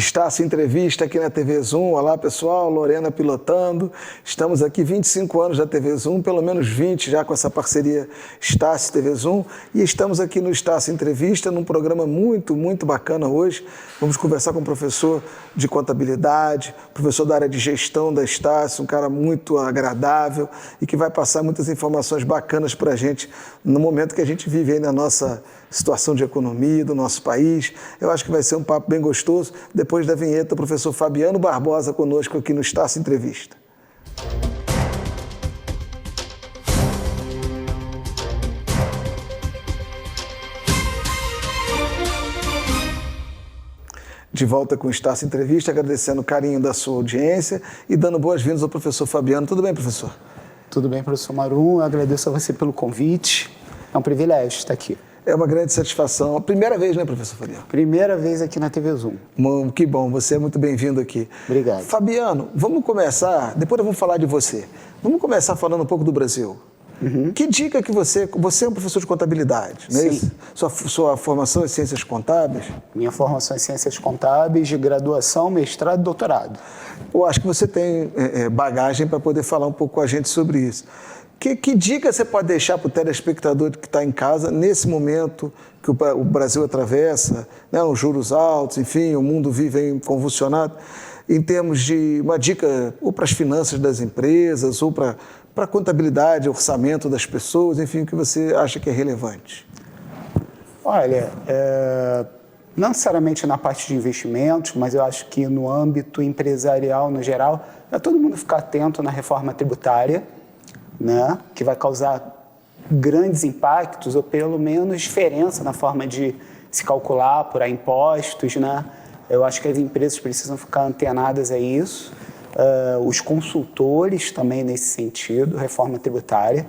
Estácio Entrevista aqui na TV Zoom. Olá, pessoal, Lorena pilotando. Estamos aqui 25 anos da TV Zoom, pelo menos 20 já com essa parceria Estácio TV Zoom. E estamos aqui no Estácio Entrevista, num programa muito bacana hoje. Vamos conversar com um professor de contabilidade, professor da área de gestão da Estácio, um cara muito agradável e que vai passar muitas informações bacanas para a gente no momento que a gente vive aí na nossa situação de economia do nosso país. Eu acho que vai ser um papo bem gostoso. Depois da vinheta, o professor Fabiano Barbosa conosco aqui no Estácio Entrevista. De volta com o Estácio Entrevista, agradecendo o carinho da sua audiência e dando boas-vindas ao professor Fabiano. Tudo bem, professor? Tudo bem, professor Marum. Eu agradeço a você pelo convite. É um privilégio estar aqui. É uma grande satisfação. A primeira vez, né, professor Fabiano? Primeira vez aqui na TV Zoom. Que bom, você é muito bem-vindo aqui. Obrigado. Fabiano, vamos começar, depois eu vou falar de você. Vamos começar falando um pouco do Brasil. Que dica que você é um professor de contabilidade, não é isso? Sua formação é Ciências Contábeis? Minha formação é Ciências Contábeis, de graduação, mestrado e doutorado. Eu acho que você tem bagagem para poder falar um pouco com a gente sobre isso. Que dica você pode deixar para o telespectador que está em casa, nesse momento que o Brasil atravessa, né, os juros altos, enfim, o mundo vive aí convulsionado, em termos de uma dica ou para as finanças das empresas, ou para a contabilidade, orçamento das pessoas, enfim, o que você acha que é relevante? Olha, não necessariamente na parte de investimentos, mas eu acho que no âmbito empresarial, no geral, é todo mundo ficar atento na reforma tributária, né, que vai causar grandes impactos ou pelo menos diferença na forma de se calcular, apurar impostos, né? Eu acho que as empresas precisam ficar antenadas a isso, os consultores também nesse sentido, reforma tributária.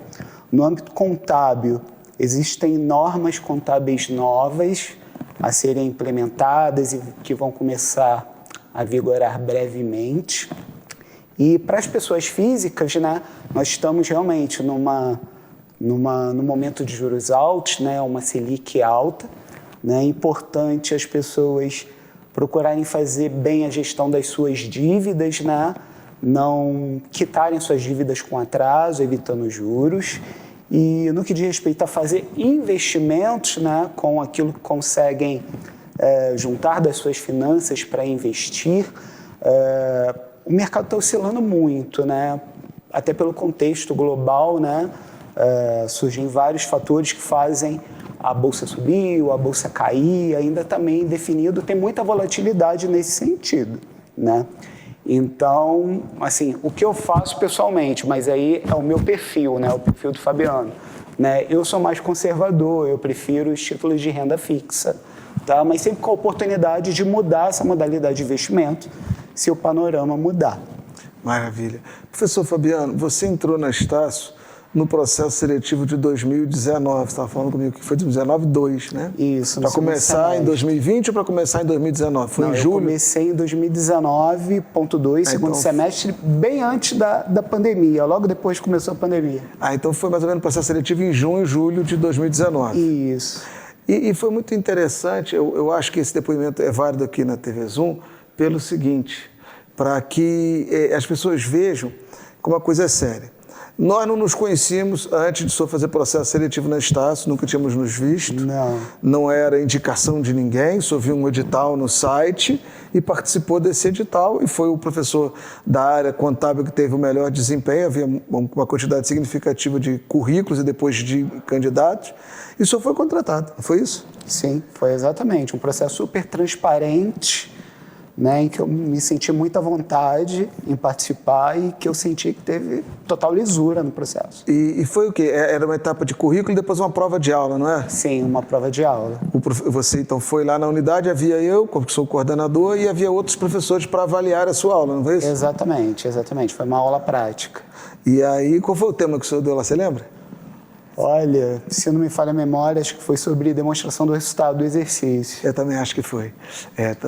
No âmbito contábil, existem normas contábeis novas a serem implementadas e que vão começar a vigorar brevemente. E para as pessoas físicas, né, nós estamos realmente num momento de juros altos, né, uma Selic alta. Né, é importante as pessoas procurarem fazer bem a gestão das suas dívidas, né, não quitarem suas dívidas com atraso, evitando juros. E no que diz respeito a fazer investimentos, né, com aquilo que conseguem juntar das suas finanças para investir, o mercado está oscilando muito, né? Até pelo contexto global, né? Surgem vários fatores que fazem a bolsa subir, a bolsa cair, ainda também indefinido, tem muita volatilidade nesse sentido, né? Então, assim, o que eu faço pessoalmente, mas aí é o meu perfil, né? O perfil do Fabiano, né? Eu sou mais conservador, eu prefiro os títulos de renda fixa, tá? Mas sempre com a oportunidade de mudar essa modalidade de investimento, se o panorama mudar. Maravilha. Professor Fabiano, você entrou na Estácio no processo seletivo de 2019, você estava falando comigo que foi 2019-2, né? Isso. Para começar em 2020 ou para começar em 2019? Foi em julho? Eu comecei em 2019.2, segundo semestre, bem antes da pandemia, logo depois que começou a pandemia. Então foi mais ou menos o processo seletivo em junho e julho de 2019. Isso. E foi muito interessante, eu acho que esse depoimento é válido aqui na TV Zoom, pelo seguinte, para que as pessoas vejam como a coisa é séria. Nós não nos conhecíamos antes de só fazer processo seletivo na Estácio, nunca tínhamos nos visto. Não era indicação de ninguém, só viu um edital no site e participou desse edital e foi o professor da área contábil que teve o melhor desempenho, havia uma quantidade significativa de currículos e depois de candidatos, e só foi contratado, não foi isso? Sim, foi exatamente, um processo super transparente, né, em que eu me senti muita vontade em participar e que eu senti que teve total lisura no processo. E foi o quê? Era uma etapa de currículo e depois uma prova de aula, não é? Sim, uma prova de aula. Você então foi lá na unidade, havia eu, que sou o coordenador, e havia outros professores para avaliar a sua aula, não foi isso? Exatamente. Foi uma aula prática. E aí, qual foi o tema que o senhor deu lá, você lembra? Olha, se não me falha a memória, acho que foi sobre demonstração do resultado do exercício. Eu também acho que foi.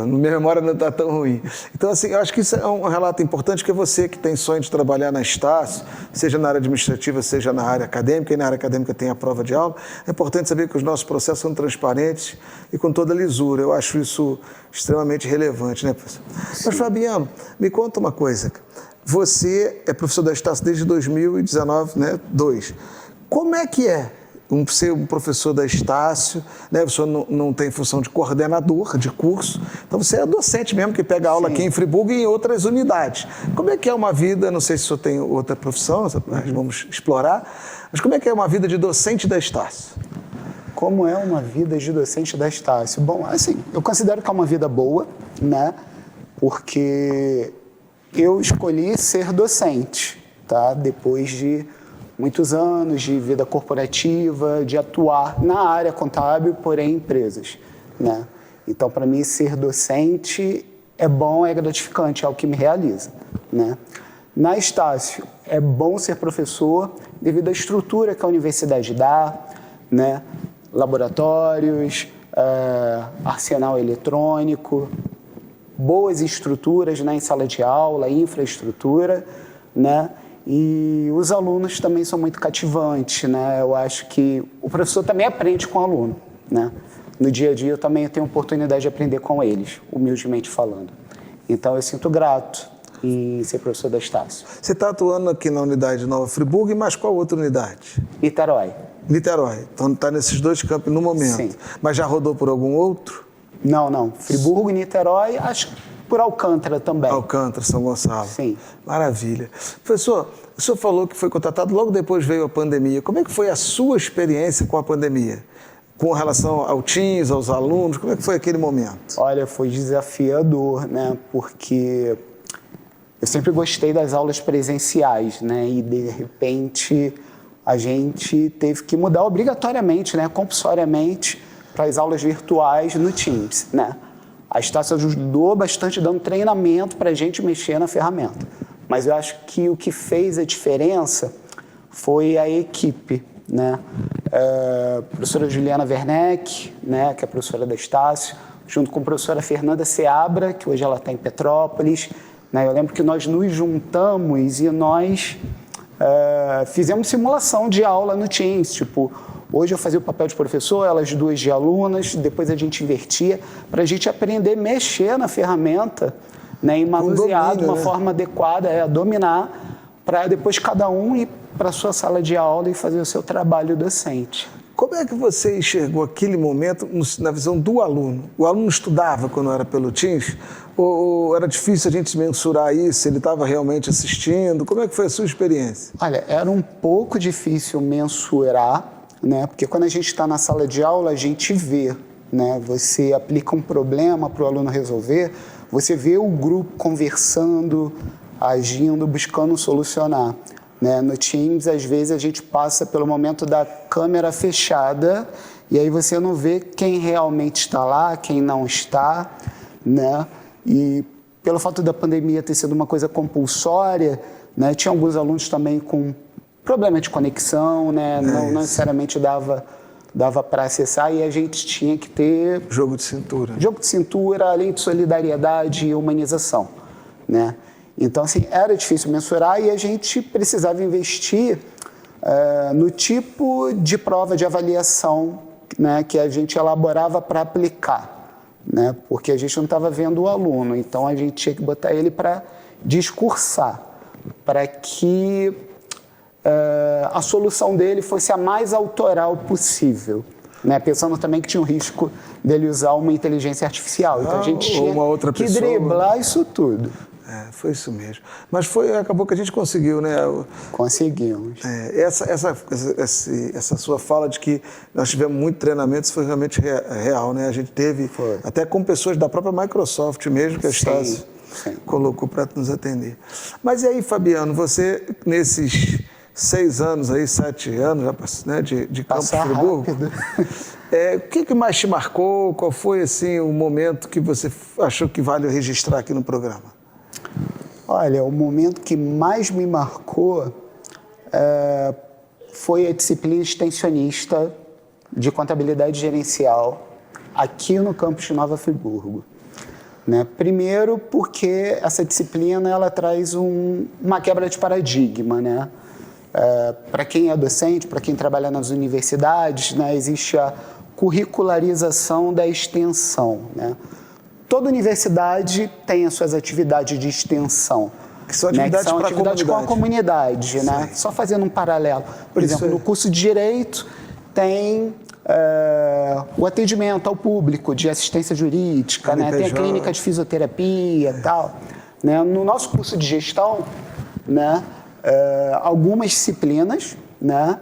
Minha memória não está tão ruim. Então, assim, eu acho que isso é um relato importante, que você que tem sonho de trabalhar na Estácio, seja na área administrativa, seja na área acadêmica, e na área acadêmica tem a prova de aula, é importante saber que os nossos processos são transparentes e com toda lisura. Eu acho isso extremamente relevante, né, professor? Sim. Mas, Fabiano, me conta uma coisa. Você é professor da Estácio desde 2019, né? 2. Como é que é ser um professor da Estácio, né? Você não tem função de coordenador de curso, então você é docente mesmo, que pega aula aqui em Friburgo e em outras unidades. Como é que é uma vida, não sei se o senhor tem outra profissão, nós vamos explorar, mas como é que é uma vida de docente da Estácio? Como é uma vida de docente da Estácio? Bom, assim, eu considero que é uma vida boa, né? Porque eu escolhi ser docente, tá? Depois de muitos anos de vida corporativa, de atuar na área contábil, porém em empresas, né? Então, para mim, ser docente é bom, é gratificante, é o que me realiza, né? Na Estácio, é bom ser professor devido à estrutura que a universidade dá, né? Laboratórios, arsenal eletrônico, boas estruturas, né, em sala de aula, infraestrutura, né? E os alunos também são muito cativantes, né? Eu acho que o professor também aprende com o aluno, né? No dia a dia eu também tenho oportunidade de aprender com eles, humildemente falando. Então eu sinto grato em ser professor da Estácio. Você está atuando aqui na unidade de Nova Friburgo, e mais qual outra unidade? Niterói. Niterói. Então está nesses dois campos no momento. Sim. Mas já rodou por algum outro? Não. Friburgo e Niterói, acho que por Alcântara também. Alcântara, São Gonçalo. Sim. Maravilha. Professor, o senhor falou que foi contratado, logo depois veio a pandemia. Como é que foi a sua experiência com a pandemia? Com relação ao Teams, aos alunos, como é que foi aquele momento? Olha, foi desafiador, né? Porque eu sempre gostei das aulas presenciais, né? E, de repente, a gente teve que mudar obrigatoriamente, né? Compulsoriamente, para as aulas virtuais no Teams, né? A Estácio ajudou bastante, dando treinamento para a gente mexer na ferramenta. Mas eu acho que o que fez a diferença foi a equipe, né? A professora Juliana Werneck, né, que é a professora da Estácio, junto com a professora Fernanda Seabra, que hoje ela está em Petrópolis, né? Eu lembro que nós nos juntamos e nós fizemos simulação de aula no Teams, tipo, hoje eu fazia o papel de professor, elas duas de alunas, depois a gente invertia, para a gente aprender a mexer na ferramenta, né, e manusear de uma forma adequada, dominar, para depois cada um ir para a sua sala de aula e fazer o seu trabalho docente. Como é que você enxergou aquele momento na visão do aluno? O aluno estudava quando era pelo Teams? Ou era difícil a gente mensurar isso? Ele estava realmente assistindo? Como é que foi a sua experiência? Olha, era um pouco difícil mensurar, né? Porque quando a gente está na sala de aula, a gente vê, né? Você aplica um problema para o aluno resolver, você vê o grupo conversando, agindo, buscando solucionar, né? No Teams, às vezes, a gente passa pelo momento da câmera fechada e aí você não vê quem realmente está lá, quem não está, né? E pelo fato da pandemia ter sido uma coisa compulsória, né? Tinha alguns alunos também com problema de conexão, né? Não necessariamente dava para acessar e a gente tinha que ter... Jogo de cintura. Jogo de cintura, além de solidariedade e humanização, né? Então, assim, era difícil mensurar e a gente precisava investir no tipo de prova de avaliação, né, que a gente elaborava para aplicar, né? Porque a gente não estava vendo o aluno, então a gente tinha que botar ele para discursar, para que a solução dele fosse a mais autoral possível, né? Pensando também que tinha o risco dele usar uma inteligência artificial. Então a gente tinha que driblar isso tudo. Foi isso mesmo. Mas acabou que a gente conseguiu, né? Conseguimos. Essa sua fala de que nós tivemos muito treinamento, isso foi realmente real, né? A gente teve, até com pessoas da própria Microsoft mesmo, que a Estácio colocou para nos atender. Mas e aí, Fabiano, você, nesses 6 anos aí, 7 anos, né, de Campos Friburgo, o que mais te marcou? Qual foi, assim, o momento que você achou que vale registrar aqui no programa? Olha, o momento que mais me marcou foi a disciplina extensionista de contabilidade gerencial aqui no campus de Nova Friburgo. Né? Primeiro porque essa disciplina ela traz uma quebra de paradigma. Né? Para quem é docente, para quem trabalha nas universidades, né, existe a curricularização da extensão. Né? Toda universidade tem as suas atividades de extensão. Que são atividades, né, atividades com a comunidade. Né? Só fazendo um paralelo. Por exemplo, no curso de Direito tem o atendimento ao público de assistência jurídica, né? Tem a clínica de fisioterapia e tal. Né? No nosso curso de Gestão, né, algumas disciplinas, né,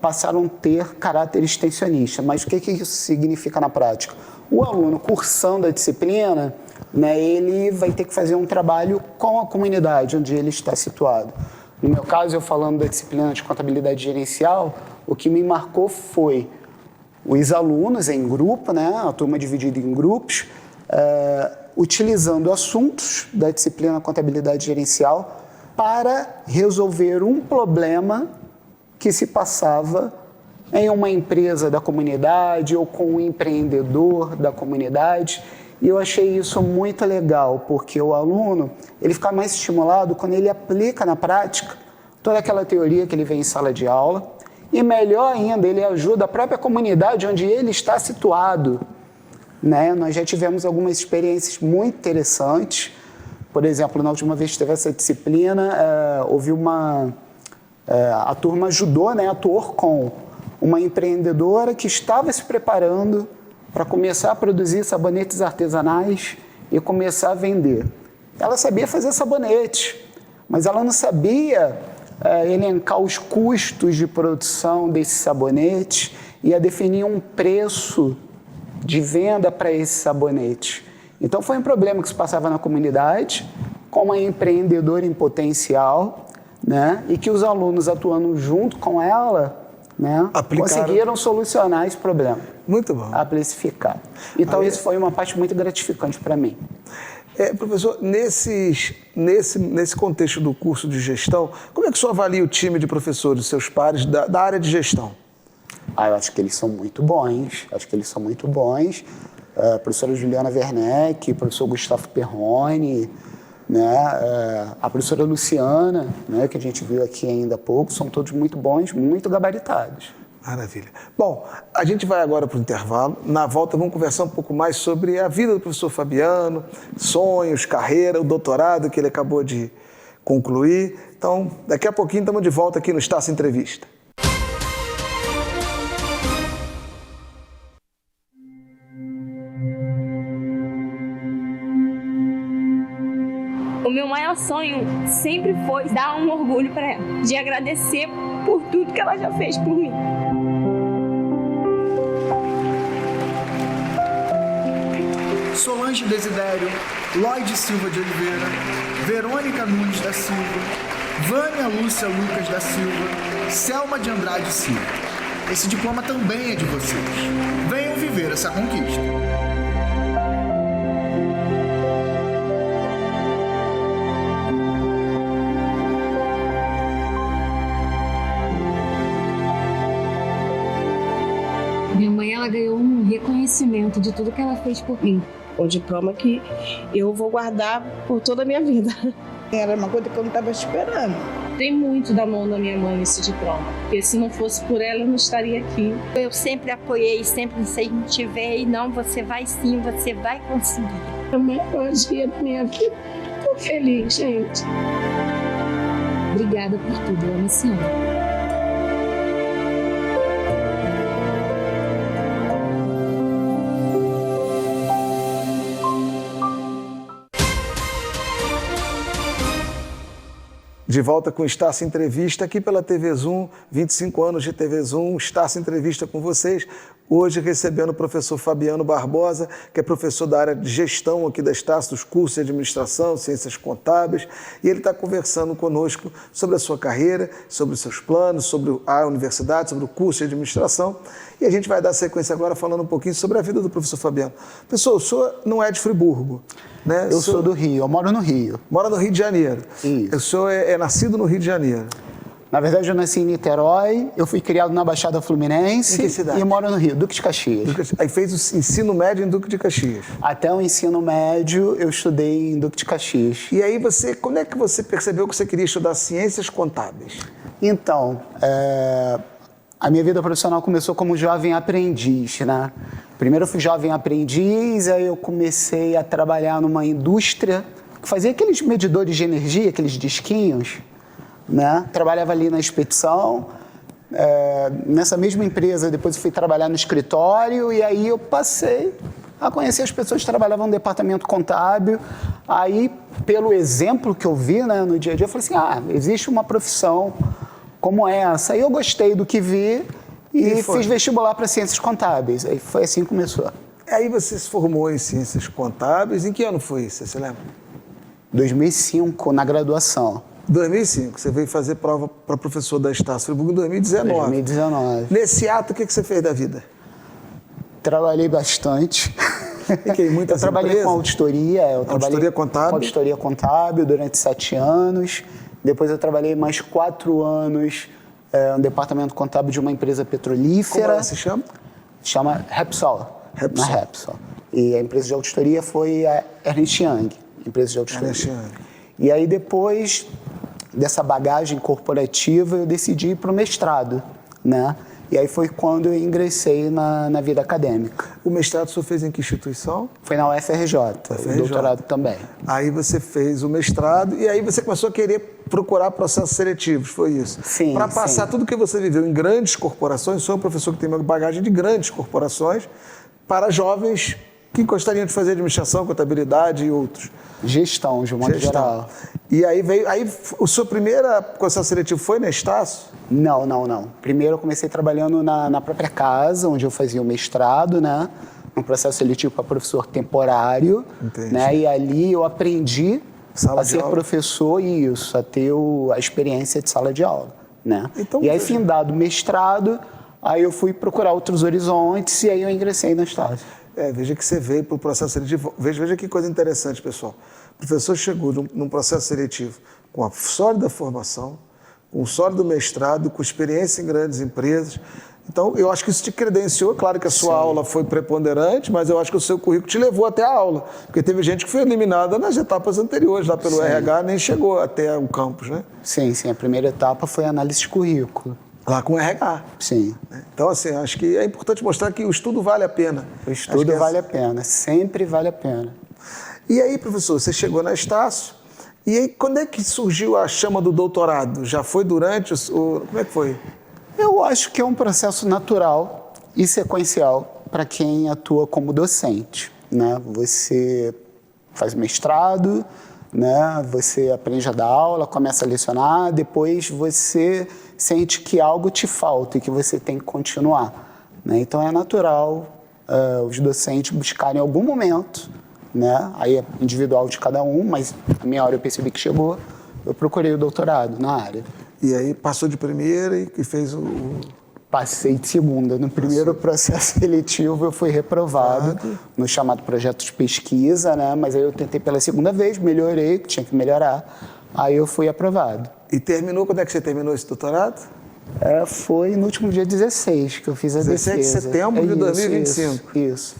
passaram a ter caráter extensionista. Mas o que isso significa na prática? O aluno cursando a disciplina, né, ele vai ter que fazer um trabalho com a comunidade onde ele está situado. No meu caso, eu falando da disciplina de contabilidade gerencial, o que me marcou foi os alunos em grupo, né, a turma dividida em grupos, utilizando assuntos da disciplina contabilidade gerencial para resolver um problema que se passava em uma empresa da comunidade ou com um empreendedor da comunidade. E eu achei isso muito legal, porque o aluno ele fica mais estimulado quando ele aplica na prática toda aquela teoria que ele vê em sala de aula, e melhor ainda, ele ajuda a própria comunidade onde ele está situado. Né? Nós já tivemos algumas experiências muito interessantes. Por exemplo, na última vez que teve essa disciplina, houve a turma ajudou, né, atuou com uma empreendedora que estava se preparando para começar a produzir sabonetes artesanais e começar a vender. Ela sabia fazer sabonete, mas ela não sabia elencar os custos de produção desse sabonete e a definir um preço de venda para esse sabonete. Então foi um problema que se passava na comunidade, com uma empreendedora em potencial, né, e que os alunos atuando junto com ela, né, conseguiram solucionar esse problema. Muito bom. Amplificar. Então isso foi uma parte muito gratificante para mim. Professor, nesse contexto do curso de gestão, como é que o senhor avalia o time de professores, seus pares, da área de gestão? Eu acho que eles são muito bons. A professora Juliana Werneck, o professor Gustavo Perrone, né, a professora Luciana, né, que a gente viu aqui ainda há pouco, são todos muito bons, muito gabaritados. Maravilha. Bom, a gente vai agora para o intervalo. Na volta vamos conversar um pouco mais sobre a vida do professor Fabiano, sonhos, carreira, o doutorado que ele acabou de concluir. Então, daqui a pouquinho estamos de volta aqui no Estácio Entrevista. O meu maior sonho sempre foi dar um orgulho para ela, de agradecer por tudo que ela já fez por mim. Solange Desidério, Lloyd Silva de Oliveira, Verônica Nunes da Silva, Vânia Lúcia Lucas da Silva, Selma de Andrade Silva. Esse diploma também é de vocês. Venham viver essa conquista. Minha mãe, ela ganhou um reconhecimento de tudo que ela fez por mim. Um diploma que eu vou guardar por toda a minha vida. Era uma coisa que eu não estava esperando. Tem muito da mão da minha mãe esse diploma, porque se não fosse por ela, eu não estaria aqui. Eu sempre apoiei, sempre incentivei. Não, você vai sim, você vai conseguir. É o melhor dia da minha vida. Estou feliz, gente. Obrigada por tudo, eu amo a senhora. De volta com o Estácio Entrevista, aqui pela TV Zoom, 25 anos de TV Zoom, Estácio Entrevista com vocês. Hoje recebendo o professor Fabiano Barbosa, que é professor da área de gestão aqui da Estácio, dos cursos de administração, ciências contábeis, e ele está conversando conosco sobre a sua carreira, sobre os seus planos, sobre a universidade, sobre o curso de administração, e a gente vai dar sequência agora falando um pouquinho sobre a vida do professor Fabiano. Pessoal, o senhor não é de Friburgo, né? Eu sou do Rio, eu moro no Rio. Mora no Rio de Janeiro. Isso. O senhor é nascido no Rio de Janeiro? Na verdade, eu nasci em Niterói, eu fui criado na Baixada Fluminense. Em que cidade? E moro no Rio, Duque de Caxias. Aí fez o ensino médio em Duque de Caxias. Até o ensino médio, eu estudei em Duque de Caxias. E aí quando é que você percebeu que você queria estudar ciências contábeis? Então, a minha vida profissional começou como jovem aprendiz, né? Primeiro eu fui jovem aprendiz, aí eu comecei a trabalhar numa indústria que fazia aqueles medidores de energia, aqueles disquinhos, né? Trabalhava ali na expedição. Nessa mesma empresa, depois eu fui trabalhar no escritório e aí eu passei a conhecer as pessoas que trabalhavam no departamento contábil. Aí, pelo exemplo que eu vi, né, no dia a dia, eu falei assim, existe uma profissão como essa. Aí eu gostei do que vi e fiz vestibular para ciências contábeis. Aí foi assim que começou. Aí você se formou em ciências contábeis. Em que ano foi isso? Você lembra? 2005, na graduação. 2005. Você veio fazer prova para professor da Estácio Friburgo em 2019. 2019. Nesse ato, o que você fez da vida? Trabalhei bastante. Muitas eu trabalhei empresas? com auditoria. Auditoria contábil? Com auditoria contábil durante 7 anos. Depois eu trabalhei mais 4 anos no departamento contábil de uma empresa petrolífera. Como ela se chama? Chama Repsol. Repsol. Na Repsol. E a empresa de auditoria foi a Ernst Young, empresa de auditoria. Ernst Young. E aí depois dessa bagagem corporativa eu decidi ir para o mestrado, né? E aí foi quando eu ingressei na vida acadêmica. O mestrado o senhor fez em que instituição? Foi na UFRJ, o doutorado também. Aí você fez o mestrado e aí você começou a querer procurar processos seletivos, foi isso? Sim, para passar sim. tudo que você viveu em grandes corporações, sou um professor que tem uma bagagem de grandes corporações, para jovens que gostariam de fazer administração, contabilidade e outros. Gestão, de um modo geral. E aí o seu primeiro processo seletivo foi na Estácio? Não. Primeiro eu comecei trabalhando na própria casa, onde eu fazia o mestrado, né? Um processo seletivo para professor temporário. Entendi. Né? E ali eu aprendi Sala a de ser aula. professor e a ter a experiência de sala de aula, né? Então, e aí, findado o mestrado, aí eu fui procurar outros horizontes e aí eu ingressei na Estácio. Veja que você veio para o processo seletivo. Veja que coisa interessante, pessoal. O professor chegou num processo seletivo com a sólida formação, com um sólido mestrado, com experiência em grandes empresas. Então, eu acho que isso te credenciou. Claro que a sua aula foi preponderante, mas eu acho que o seu currículo te levou até a aula. Porque teve gente que foi eliminada nas etapas anteriores, lá pelo RH, nem chegou até o campus, né? Sim. A primeira etapa foi a análise de currículo. Lá com o RH. Sim. Então, assim, acho que é importante mostrar que o estudo vale a pena. O estudo vale a pena, sempre vale a pena. E aí, professor, você chegou na Estácio, e aí quando é que surgiu a chama do doutorado? Já foi durante o... Como é que foi? Eu acho que é um processo natural e sequencial para quem atua como docente, né? Você faz mestrado, né? Você aprende a dar aula, começa a lecionar, depois você sente que algo te falta e que você tem que continuar, né? Então é natural os docentes buscarem em algum momento, né? Aí é individual de cada um, mas a minha hora eu percebi que chegou, eu procurei o doutorado na área. E aí passou de primeira e fez o... Passei de segunda. No primeiro processo seletivo eu fui reprovado no chamado projeto de pesquisa, né? Mas aí eu tentei pela segunda vez, melhorei, que tinha que melhorar, aí eu fui aprovado. E terminou, quando é que você terminou esse doutorado? Foi no último dia 16 que eu fiz a 17 defesa. de setembro de 2025. Isso.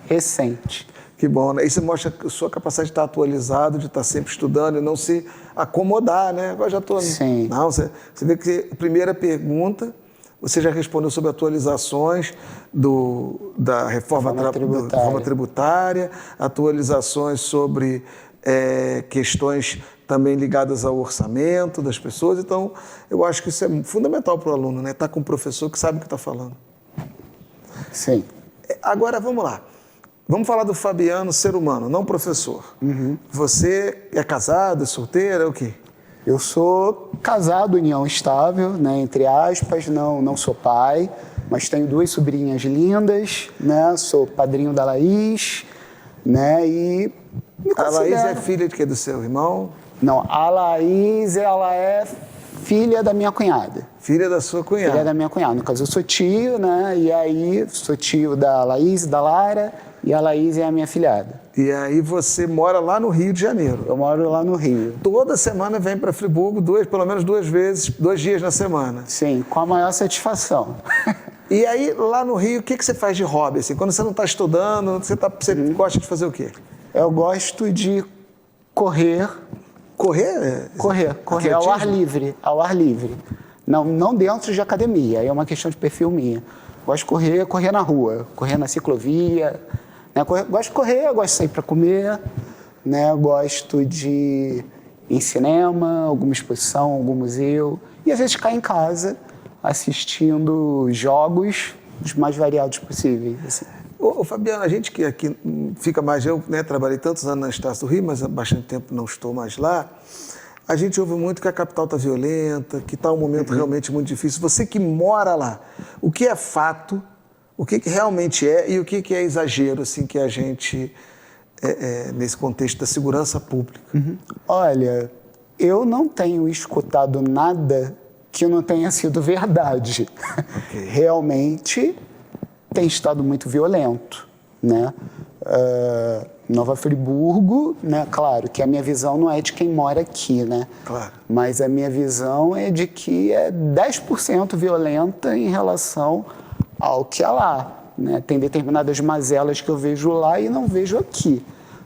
Recente. Que bom, né? Isso mostra a sua capacidade de estar atualizado, de estar sempre estudando e não se acomodar, né? Agora já estou... Sim. Não, você vê que a primeira pergunta, você já respondeu sobre atualizações da reforma tributária, atualizações sobre questões também ligadas ao orçamento das pessoas. Então, eu acho que isso é fundamental para o aluno, né? Estar com um professor que sabe o que está falando. Sim. Agora, vamos lá. Vamos falar do Fabiano, ser humano, não professor. Uhum. Você é casado, é solteiro, é o quê? Eu sou casado, união estável, né? Entre aspas, não sou pai, mas tenho 2 sobrinhas lindas, né? Sou padrinho da Laís, né? E me A considero... Laís é filha de quê? Do seu irmão? Não, a Laís, ela é filha da minha cunhada. Filha da sua cunhada. Filha da minha cunhada. No caso, eu sou tio, né? E aí, sou tio da Laís, da Lara, e a Laís é a minha afilhada. E aí você mora lá no Rio de Janeiro. Eu moro lá no Rio. Toda semana vem para Friburgo, pelo menos 2 vezes, 2 dias na semana. Sim, com a maior satisfação. E aí, lá no Rio, o que você faz de hobby? Assim, quando você não está estudando, você gosta de fazer o quê? Eu gosto de correr. Correr? Correr ao ar livre. Não dentro de academia, é uma questão de perfil minha. Gosto de correr na rua, correr na ciclovia. Né? Gosto de correr, gosto de sair para comer. Né? Gosto de ir em cinema, alguma exposição, algum museu. E às vezes ficar em casa assistindo jogos os mais variados possíveis. Assim. Ô, Fabiano, a gente que aqui fica mais... Eu trabalhei tantos anos na Estácio do Rio, mas há bastante tempo não estou mais lá. A gente ouve muito que a capital está violenta, que está um momento realmente muito difícil. Você que mora lá, o que é fato, o que realmente é e o que é exagero, assim, que a gente... nesse contexto da segurança pública? Olha, eu não tenho escutado nada que não tenha sido verdade. Okay. Realmente tem estado muito violento, né? Nova Friburgo, né? Claro que a minha visão não é de quem mora aqui, né? Claro. Mas a minha visão é de que é 10% violenta em relação ao que há lá, né? Tem determinadas mazelas que eu vejo lá e não vejo aqui,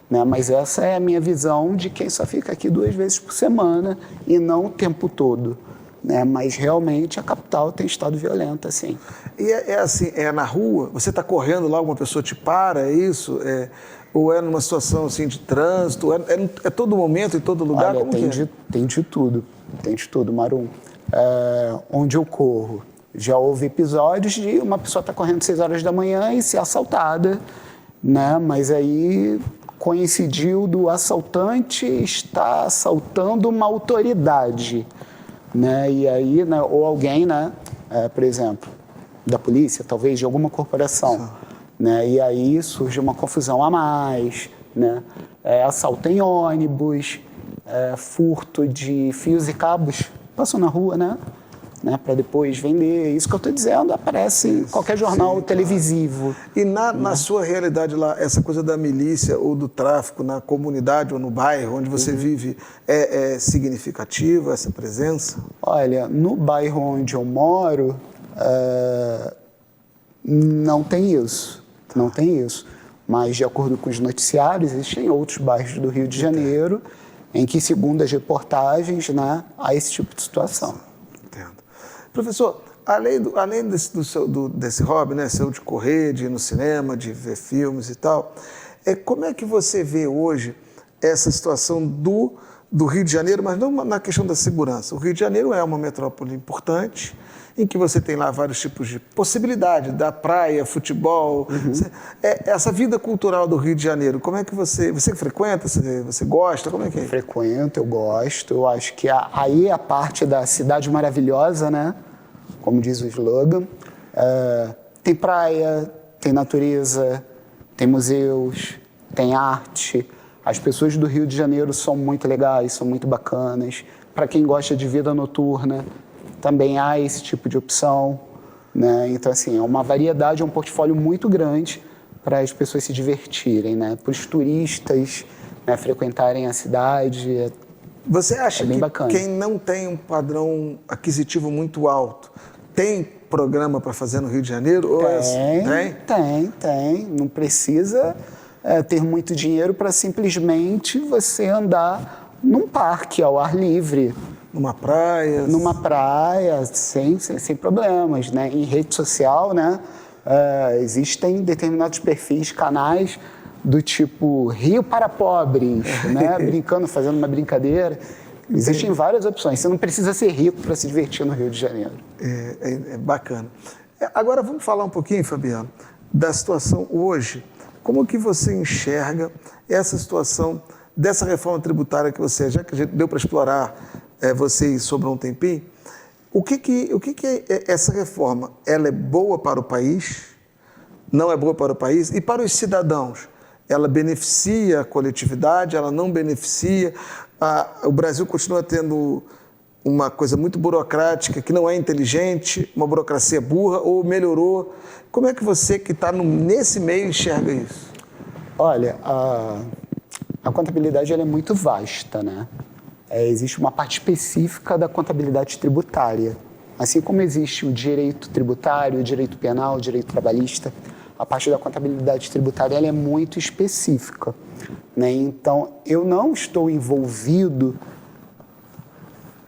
né? Mas essa é a minha visão de quem só fica aqui 2 vezes por semana e não o tempo todo. Né? Mas realmente a capital tem estado violenta, assim. E assim, na rua? Você está correndo lá, alguma pessoa te para, é isso? Ou é numa situação assim, de trânsito? É todo momento, em todo lugar? Olha, como tem de tudo, Marum. Onde eu corro, já houve episódios de uma pessoa estar correndo 6 horas da manhã e ser assaltada, né? Mas aí coincidiu do assaltante estar assaltando uma autoridade. Né? E aí, né, ou alguém, né, por exemplo, da polícia, talvez de alguma corporação, né? E aí surge uma confusão a mais, né? Assalto em ônibus, furto de fios e cabos, passam na rua, né? Para depois vender. Isso que eu estou dizendo aparece em qualquer jornal televisivo. E na sua realidade lá, essa coisa da milícia ou do tráfico na comunidade ou no bairro onde você vive, é significativa essa presença? Olha, no bairro onde eu moro, não tem isso. Não tem isso. Mas, de acordo com os noticiários, existem outros bairros do Rio de Janeiro em que, segundo as reportagens, né, há esse tipo de situação. Entendo. Professor, além desse hobby, né, seu de correr, de ir no cinema, de ver filmes e tal, como é que você vê hoje essa situação do Rio de Janeiro, mas não na questão da segurança? O Rio de Janeiro é uma metrópole importante, em que você tem lá vários tipos de possibilidade, da praia, futebol, essa vida cultural do Rio de Janeiro, como é que você frequenta, você gosta, como é que é? Frequento, eu gosto, eu acho que aí é a parte da cidade maravilhosa, né, como diz o slogan, tem praia, tem natureza, tem museus, tem arte, as pessoas do Rio de Janeiro são muito legais, são muito bacanas, para quem gosta de vida noturna, também há esse tipo de opção, né? Então, assim, é uma variedade, é um portfólio muito grande para as pessoas se divertirem, né? Para os turistas, né, frequentarem a cidade. Você acha bem que bacana. Quem não tem um padrão aquisitivo muito alto tem programa para fazer no Rio de Janeiro? Tem. Não precisa ter muito dinheiro para simplesmente você andar num parque ao ar livre. Numa praia? Numa praia, sem problemas, né? Em rede social, né? Existem determinados perfis, canais do tipo Rio para pobres, né? Brincando, fazendo uma brincadeira. Existem várias opções. Você não precisa ser rico para se divertir no Rio de Janeiro. É bacana. Agora vamos falar um pouquinho, Fabiano, da situação hoje. Como que você enxerga essa situação dessa reforma tributária que você, já que a gente deu para explorar você sobrou um tempinho, o que é essa reforma? Ela é boa para o país? Não é boa para o país? E para os cidadãos? Ela beneficia a coletividade? Ela não beneficia? O Brasil continua tendo uma coisa muito burocrática, que não é inteligente, uma burocracia burra, ou melhorou? Como é que você, que está nesse meio, enxerga isso? Olha, a contabilidade ela é muito vasta, né? Existe uma parte específica da contabilidade tributária. Assim como existe o direito tributário, o direito penal, o direito trabalhista, a parte da contabilidade tributária ela é muito específica, né? Então, eu não estou envolvido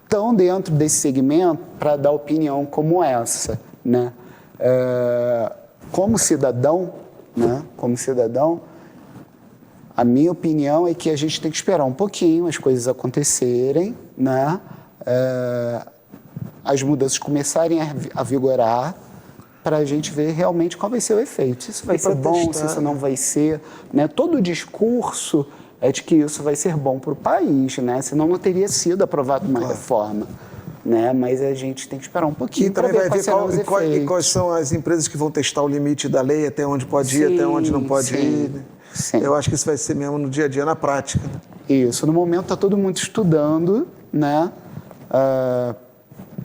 tão dentro desse segmento para dar opinião como essa, né? Como cidadão, né? Como cidadão, a minha opinião é que a gente tem que esperar um pouquinho as coisas acontecerem, né? As mudanças começarem a vigorar para a gente ver realmente qual vai ser o efeito. Se isso vai ser bom, se isso não vai ser, né? Todo o discurso é de que isso vai ser bom para o país, né? Senão não teria sido aprovada uma reforma. Né? Mas a gente tem que esperar um pouquinho para ver quais serão os efeitos. E quais são as empresas que vão testar o limite da lei, até onde pode ir, até onde não pode ir. Né? Eu acho que isso vai ser mesmo no dia a dia, na prática. Né? Isso. No momento está todo mundo estudando, né?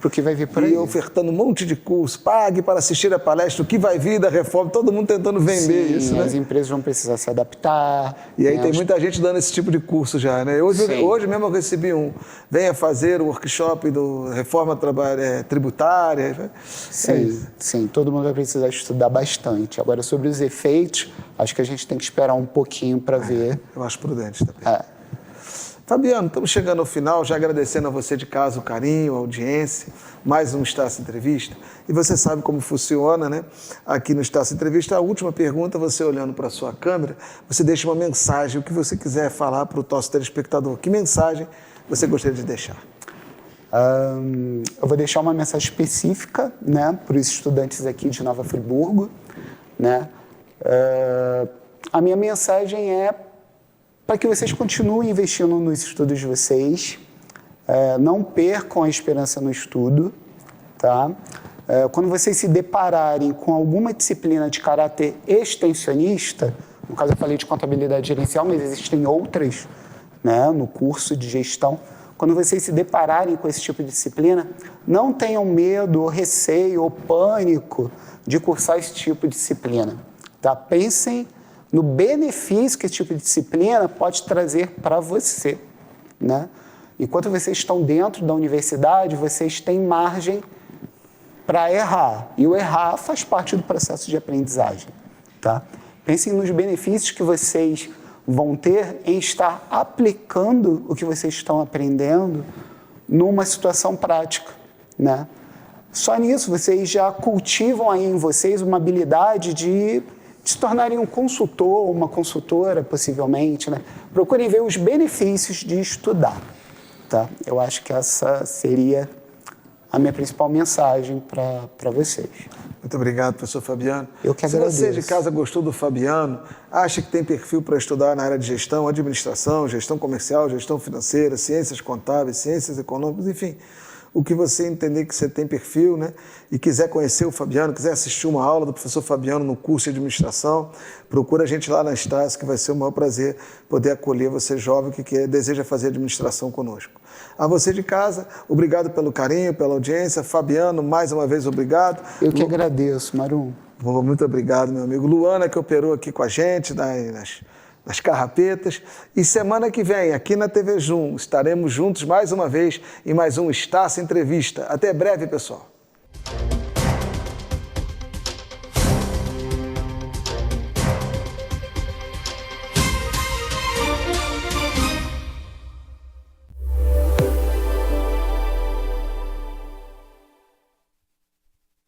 Porque vai vir por aí. E ofertando um monte de curso, pague para assistir a palestra, o que vai vir da reforma, todo mundo tentando vender isso, né? As empresas vão precisar se adaptar. E aí tem muita gente dando esse tipo de curso já, né? Hoje mesmo eu recebi venha fazer o workshop do reforma tributária. Sim, todo mundo vai precisar estudar bastante. Agora, sobre os efeitos, acho que a gente tem que esperar um pouquinho para ver. Eu acho prudente também. Fabiano, estamos chegando ao final, já agradecendo a você de casa o carinho, a audiência, mais um Estácio Entrevista. E você sabe como funciona, né? Aqui no Estácio Entrevista, a última pergunta, você olhando para a sua câmera, você deixa uma mensagem, o que você quiser falar para o nosso telespectador. Que mensagem você gostaria de deixar? Eu vou deixar uma mensagem específica, né, para os estudantes aqui de Nova Friburgo, né? A minha mensagem é para que vocês continuem investindo nos estudos de vocês, não percam a esperança no estudo, tá? Quando vocês se depararem com alguma disciplina de caráter extensionista, no caso eu falei de contabilidade gerencial, mas existem outras, né, no curso de gestão. Quando vocês se depararem com esse tipo de disciplina, não tenham medo, ou receio, ou pânico de cursar esse tipo de disciplina, tá? Pensem no benefício que esse tipo de disciplina pode trazer para você, né? Enquanto vocês estão dentro da universidade, vocês têm margem para errar. E o errar faz parte do processo de aprendizagem, tá? Pensem nos benefícios que vocês vão ter em estar aplicando o que vocês estão aprendendo numa situação prática, né? Só nisso vocês já cultivam aí em vocês uma habilidade de se tornarem um consultor, uma consultora, possivelmente, né? Procurem ver os benefícios de estudar, tá? Eu acho que essa seria a minha principal mensagem para vocês. Muito obrigado, professor Fabiano. Eu que agradeço. Se você de casa gostou do Fabiano, acha que tem perfil para estudar na área de gestão, administração, gestão comercial, gestão financeira, ciências contábeis, ciências econômicas, enfim, o que você entender que você tem perfil, né? E quiser conhecer o Fabiano, quiser assistir uma aula do professor Fabiano no curso de administração, procura a gente lá na Estácio, que vai ser o maior prazer poder acolher você jovem que deseja fazer administração conosco. A você de casa, obrigado pelo carinho, pela audiência. Fabiano, mais uma vez, obrigado. Eu que agradeço, Marum. Muito obrigado, meu amigo. Luana, que operou aqui com a gente nas carrapetas. E semana que vem, aqui na TV Zoom, estaremos juntos mais uma vez em mais um Estácio Entrevista. Até breve, pessoal.